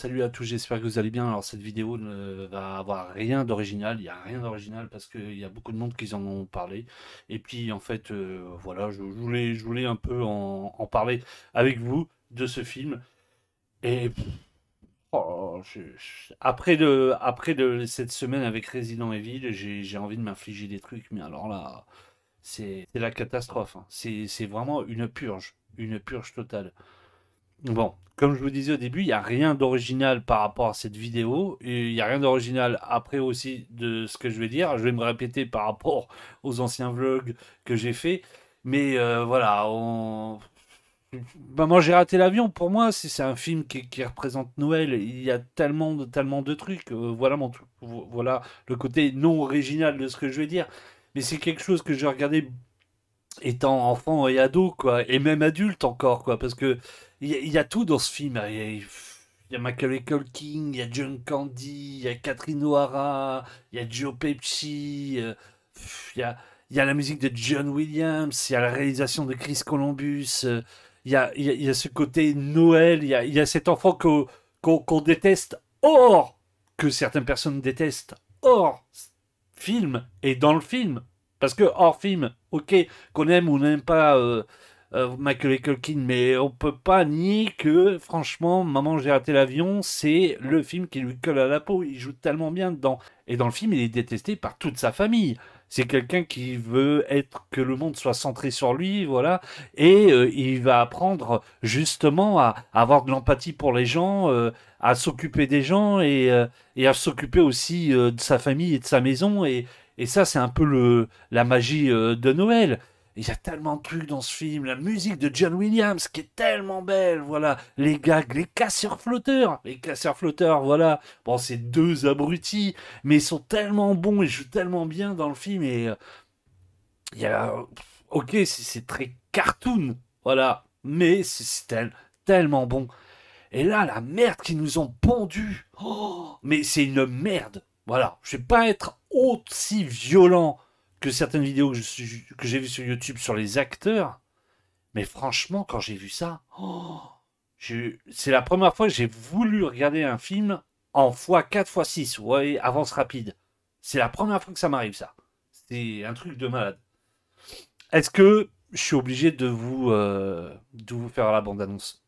Salut à tous, j'espère que vous allez bien. Alors cette vidéo ne va avoir rien d'original, il n'y a rien d'original parce qu'il y a beaucoup de monde qui en ont parlé. Et puis en fait, voilà, je voulais un peu en parler avec vous de ce film. Et oh, cette semaine avec Resident Evil, j'ai envie de m'infliger des trucs, mais alors là, c'est la catastrophe, hein. C'est vraiment une purge totale. Bon, comme je vous disais au début, il n'y a rien d'original par rapport à cette vidéo. Et il n'y a rien d'original après aussi de ce que je vais dire. Je vais me répéter par rapport aux anciens vlogs que j'ai fait. Mais voilà, Maman, j'ai raté l'avion. Pour moi, c'est un film qui représente Noël. Il y a tellement de trucs. Voilà voilà le côté non original de ce que je vais dire. Mais c'est quelque chose que j'ai regardé étant enfant et ado, quoi, et même adulte encore, quoi, parce que il y a tout dans ce film. Il y a Macaulay Culkin, il y a John Candy, il y a Catherine O'Hara, il y a Joe Pesci, il y a la musique de John Williams, il y a la réalisation de Chris Columbus, il y a ce côté Noël, il y a cet enfant qu'on déteste, or, que certaines personnes détestent, hors film et dans le film. Parce que hors film, ok, qu'on aime ou n'aime pas Macaulay Culkin, mais on peut pas nier que, franchement, Maman, j'ai raté l'avion, c'est le film qui lui colle à la peau. Il joue tellement bien dedans. Et dans le film, il est détesté par toute sa famille. C'est quelqu'un qui veut être que le monde soit centré sur lui, voilà. Et il va apprendre justement à avoir de l'empathie pour les gens, à s'occuper des gens et à s'occuper aussi de sa famille et de sa maison. Et ça, c'est un peu la magie de Noël. Il y a tellement de trucs dans ce film. La musique de John Williams qui est tellement belle. Voilà. Les gags, les casseurs flotteurs. Les casseurs flotteurs, voilà. Bon, c'est deux abrutis, mais ils sont tellement bons. Ils jouent tellement bien dans le film. Et il y a. Ok, c'est très cartoon. Voilà. Mais tellement bon. Et là, la merde qu'ils nous ont pondue. Oh, mais c'est une merde. Voilà. Je vais pas être aussi violent que certaines vidéos que j'ai vues sur YouTube sur les acteurs. Mais franchement, quand j'ai vu ça, c'est la première fois que j'ai voulu regarder un film en x4, x6. Vous voyez, avance rapide. C'est la première fois que ça m'arrive, ça. C'est un truc de malade. Est-ce que je suis obligé de vous faire la bande-annonce?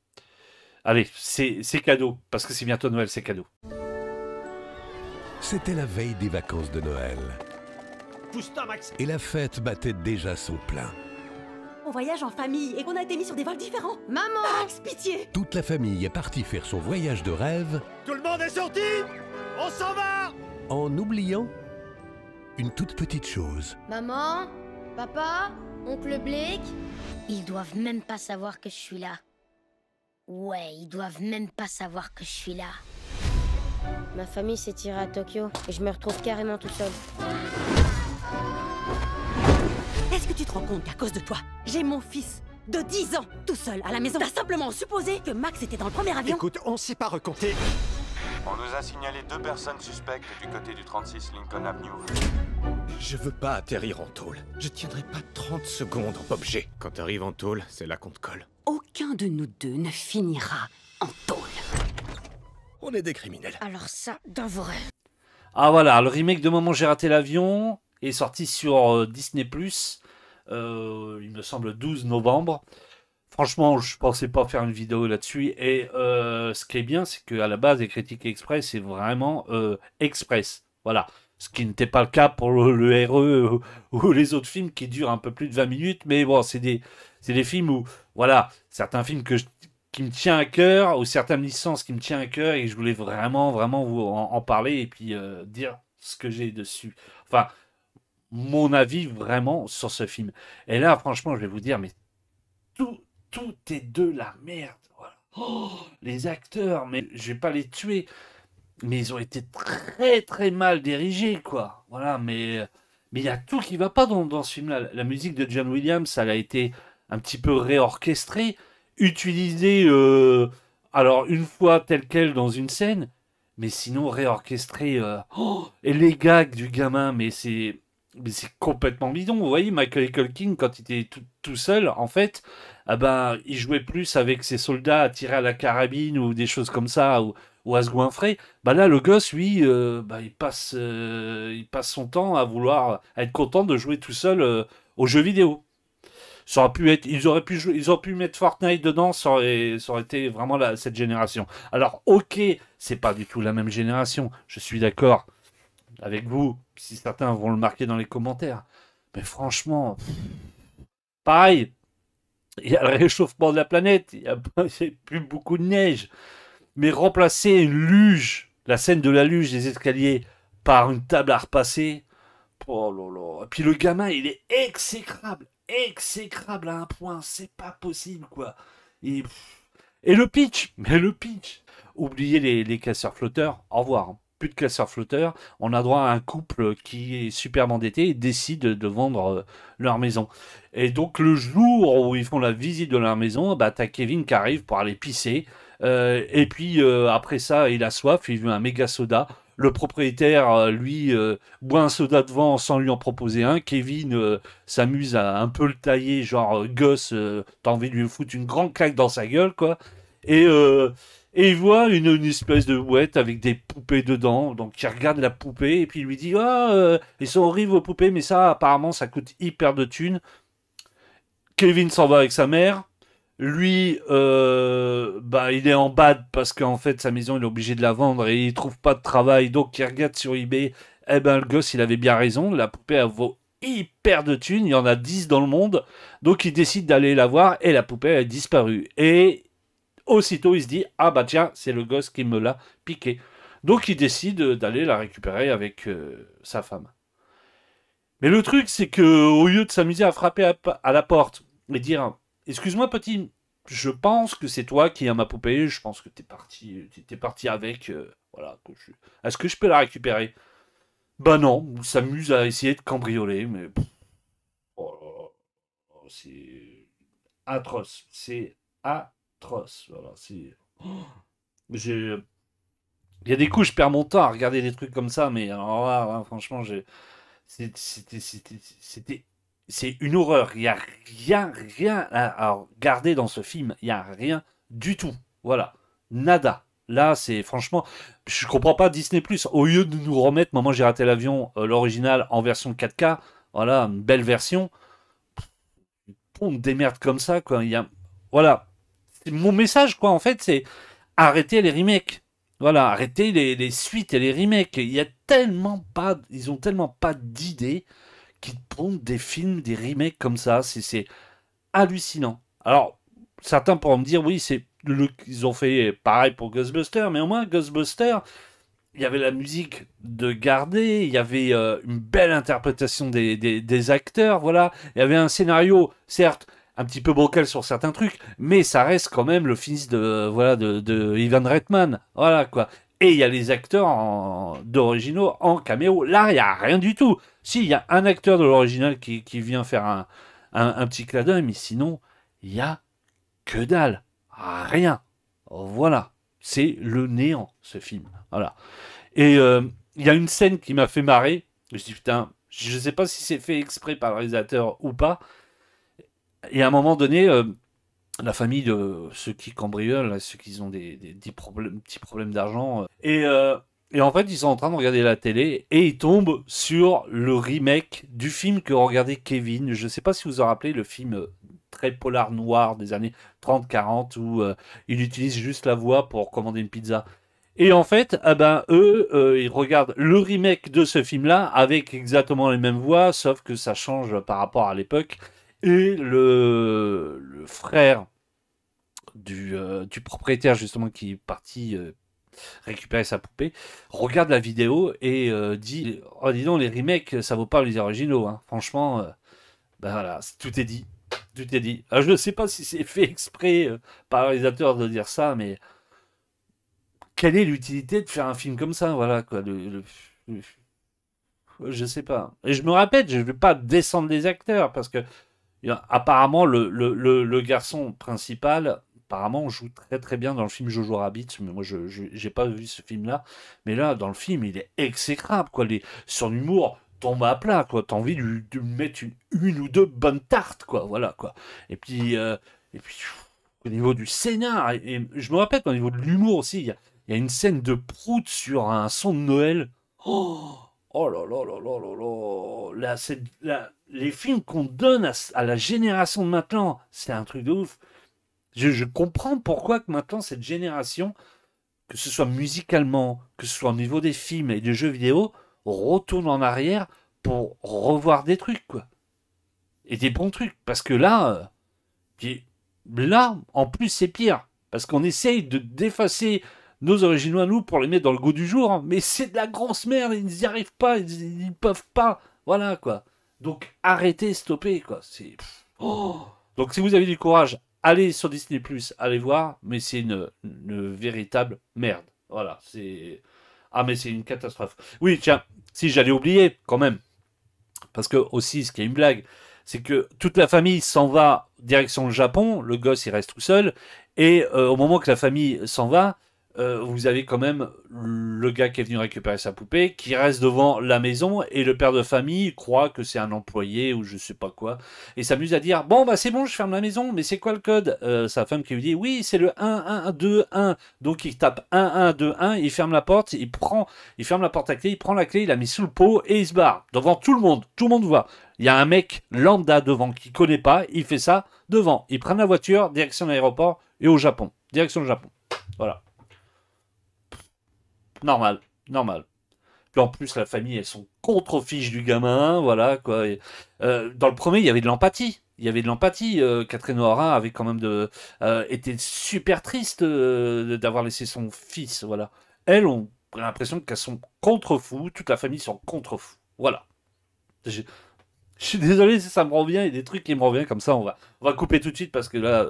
Allez, c'est cadeau, parce que c'est bientôt Noël, c'est cadeau. C'était la veille des vacances de Noël. Pousse-toi, Max. Et la fête battait déjà son plein. On voyage en famille et qu'on a été mis sur des vols différents. Maman! Max, pitié! Toute la famille est partie faire son voyage de rêve Tout le monde est sorti. On s'en va. en oubliant une toute petite chose. Maman, papa, oncle Blake, ils doivent même pas savoir que je suis là. Ouais, ils doivent même pas savoir que je suis là. Ma famille s'est tirée à Tokyo et je me retrouve carrément tout seul. Est-ce que tu te rends compte qu'à cause de toi, j'ai mon fils de 10 ans tout seul à la maison? T'as simplement supposé que Max était dans le premier avion? Écoute, on sait pas recompter. On nous a signalé 2 personnes suspectes du côté du 36 Lincoln Avenue. Je veux pas atterrir en tôle. Je tiendrai pas 30 secondes en Bob G. Quand t'arrives en tôle, c'est là qu'on te colle. Aucun de nous deux ne finira en tôle. On est des criminels. Alors ça, d'un vrai. Ah voilà, le remake de Maman, j'ai raté l'avion est sorti sur Disney+, il me semble 12 novembre. Franchement, je pensais pas faire une vidéo là-dessus. Et ce qui est bien, c'est qu'à la base, les critiques express, c'est vraiment express. Voilà. Ce qui n'était pas le cas pour le RE ou les autres films qui durent un peu plus de 20 minutes. Mais bon, c'est des films où, voilà, certains films qui me tient à cœur, ou certaines licences qui me tient à cœur, et je voulais vraiment vous en parler et puis dire ce que j'ai dessus. Enfin, mon avis vraiment sur ce film. Et là, franchement, je vais vous dire, mais tout est de la merde. Voilà. Oh, les acteurs, mais je vais pas les tuer, mais ils ont été très mal dirigés, quoi. Voilà, mais il y a tout qui va pas dans ce film-là. La musique de John Williams, elle a été un petit peu réorchestrée, utilisée, alors une fois telle quelle dans une scène, mais sinon réorchestrée. Et les gags du gamin, mais c'est complètement bidon. Vous voyez, Michael Culkin, quand il était tout seul, en fait, ah ben, il jouait plus avec ses soldats à tirer à la carabine ou des choses comme ça, ou à se goinfrer. Bah là, le gosse, lui, bah, il passe son temps à vouloir à être content de jouer tout seul aux jeux vidéo. Ça aurait pu être, ils auraient pu mettre Fortnite dedans, ça aurait été vraiment cette génération. Alors, ok, c'est pas du tout la même génération, je suis d'accord avec vous, si certains vont le marquer dans les commentaires. Mais franchement, pareil, il y a le réchauffement de la planète, il n'y a plus beaucoup de neige. Mais remplacer une luge, la scène de la luge des escaliers, par une table à repasser, oh là là. Et puis le gamin, il est exécrable à un point, c'est pas possible quoi. Et, et le pitch, mais le pitch. Oubliez les casseurs flotteurs, au revoir. Hein. Plus de casseurs flotteurs, on a droit à un couple qui est super endetté et décide de vendre leur maison. Et donc le jour où ils font la visite de leur maison, bah t'as Kevin qui arrive pour aller pisser. Et puis après ça, il a soif, il veut un méga soda. Le propriétaire, lui, boit un soda devant sans lui en proposer un. Kevin s'amuse à un peu le tailler, genre gosse, t'as envie de lui foutre une grande claque dans sa gueule, quoi. Et, euh, et il voit une espèce de boîte avec des poupées dedans. Donc il regarde la poupée et puis il lui dit ah, ils sont horribles vos poupées, mais ça, apparemment, ça coûte hyper de thunes. Kevin s'en va avec sa mère. Lui, bah, il est en bad parce qu'en fait, sa maison, il est obligé de la vendre et il trouve pas de travail. Donc, il regarde sur eBay. Eh ben, le gosse, il avait bien raison. La poupée, elle vaut hyper de thunes. Il y en a 10 dans le monde. Donc, il décide d'aller la voir et la poupée a disparu. Et aussitôt, il se dit ah bah tiens, c'est le gosse qui me l'a piqué. Donc, il décide d'aller la récupérer avec sa femme. Mais le truc, c'est que au lieu de s'amuser à frapper à la porte et dire excuse-moi, petit, je pense que c'est toi qui as ma poupée, je pense que t'es parti avec, voilà. Est-ce que je peux la récupérer? Bah non, on s'amuse à essayer de cambrioler, mais oh là là, oh, c'est atroce, c'est atroce, voilà, c'est. Oh, j'ai- Il y a des coups, je perds mon temps à regarder des trucs comme ça, mais alors là, franchement, c'était c'est une horreur. Il n'y a rien à regarder dans ce film. Il n'y a rien du tout. Voilà. Nada. Là, c'est franchement. Je comprends pas Disney. Au lieu de nous remettre Maman, j'ai raté l'avion, l'original en version 4K, voilà, une belle version. On démerde comme ça, quoi. Voilà. Mon message, quoi, en fait, c'est arrêtez les remakes. Voilà, arrêtez les suites et les remakes. Ils ont tellement pas d'idées qui pondent des films, des remakes comme ça. C'est hallucinant. Alors, certains pourront me dire, oui, ils ont fait pareil pour Ghostbusters, mais au moins, Ghostbusters, il y avait la musique de garder, il y avait une belle interprétation des acteurs, voilà. Il y avait un scénario, certes, un petit peu bancal sur certains trucs, mais ça reste quand même le fils de Ivan Reitman, voilà quoi. Et il y a les acteurs d'originaux en caméo. Là, il n'y a rien du tout. Si, il y a un acteur de l'original qui vient faire un petit clin d'œil, mais sinon, il y a que dalle. Rien. Voilà. C'est le néant, ce film. Voilà. Et il y a une scène qui m'a fait marrer. Je me suis dit, putain, je ne sais pas si c'est fait exprès par le réalisateur ou pas. Et à un moment donné, la famille de ceux qui cambriolent, ceux qui ont des petits problèmes d'argent, et en fait, ils sont en train de regarder la télé et ils tombent sur le remake du film que regardait Kevin. Je ne sais pas si vous vous en rappelez, le film très polar noir des années 30-40 où il utilise juste la voix pour commander une pizza. Et en fait, eh ben, eux, ils regardent le remake de ce film-là avec exactement les mêmes voix, sauf que ça change par rapport à l'époque. Et le frère du propriétaire, justement, qui est parti récupérer sa poupée, regarde la vidéo et dit oh, dis donc, les remakes, ça vaut pas les originaux. Hein. Franchement, ben voilà, tout est dit. Tout est dit. Alors, je ne sais pas si c'est fait exprès par le réalisateur de dire ça, mais quelle est l'utilité de faire un film comme ça? Voilà, quoi. Je sais pas. Et je me répète, je ne vais pas descendre les acteurs parce que apparemment, le garçon principal, apparemment, joue très très bien dans le film Jojo Rabbit. Mais moi, je n'ai pas vu ce film-là. Mais là, dans le film, il est exécrable. Quoi. Son humour tombe à plat. T'as envie de lui mettre une ou deux bonnes tartes. Quoi. Voilà, quoi. Et puis au niveau du scénar, et je me répète, au niveau de l'humour aussi, il Il y a une scène de prout sur un son de Noël. Oh, oh là là là là là là. Les films qu'on donne à la génération de maintenant, c'est un truc de ouf. Je comprends pourquoi que maintenant, cette génération, que ce soit musicalement, que ce soit au niveau des films et des jeux vidéo, retourne en arrière pour revoir des trucs, quoi. Et des bons trucs. Parce que là, en plus, c'est pire. Parce qu'on essaye d'effacer nos originaux à nous pour les mettre dans le goût du jour. Hein. Mais c'est de la grosse merde. Ils n'y arrivent pas. Ils peuvent pas. Voilà, quoi. Donc, arrêtez, stoppez, quoi. Oh. Donc, si vous avez du courage, allez sur Disney+, allez voir. Mais c'est une véritable merde. Voilà. Ah, mais c'est une catastrophe. Oui, tiens. Si, j'allais oublier, quand même. Parce que, aussi, ce qui est une blague, c'est que toute la famille s'en va direction le Japon, le gosse il reste tout seul, et au moment que la famille s'en va, vous avez quand même le gars qui est venu récupérer sa poupée, qui reste devant la maison, et le père de famille croit que c'est un employé ou je sais pas quoi, et s'amuse à dire, bon bah c'est bon, je ferme la maison, mais c'est quoi le code? Sa femme qui lui dit, oui c'est le 1-1-2-1, donc il tape 1-1-2-1, il ferme la porte, il ferme la porte à clé, il prend la clé, il la met sous le pot, et il se barre, devant tout le monde voit. Il y a un mec lambda devant qui connaît pas, il fait ça devant. Ils prennent la voiture, direction l'aéroport et au Japon. Direction le Japon. Voilà. Normal. Puis en plus, la famille, elles sont contre-fiches du gamin, voilà quoi. Dans le premier, il y avait de l'empathie. Catherine O'Hara avait quand même été super triste d'avoir laissé son fils, voilà. Elles ont l'impression qu'elles sont contre-fous, toute la famille sont contre-fous. Voilà. Je suis désolé si ça me revient, il y a des trucs qui me reviennent comme ça, on va couper tout de suite parce que là,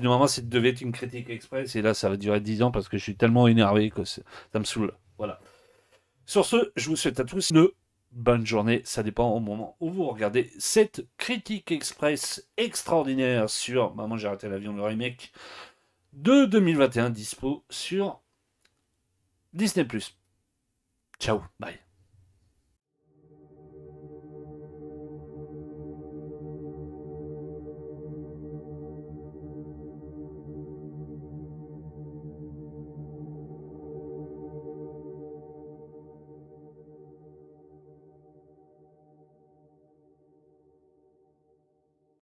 normalement, ça devait être une critique express et là, ça va durer 10 ans parce que je suis tellement énervé que ça me saoule. Voilà. Sur ce, je vous souhaite à tous une bonne journée. Ça dépend au moment où vous regardez cette critique express extraordinaire sur Maman, j'ai raté l'avion, le remake de 2021, dispo sur Disney+. Ciao, bye.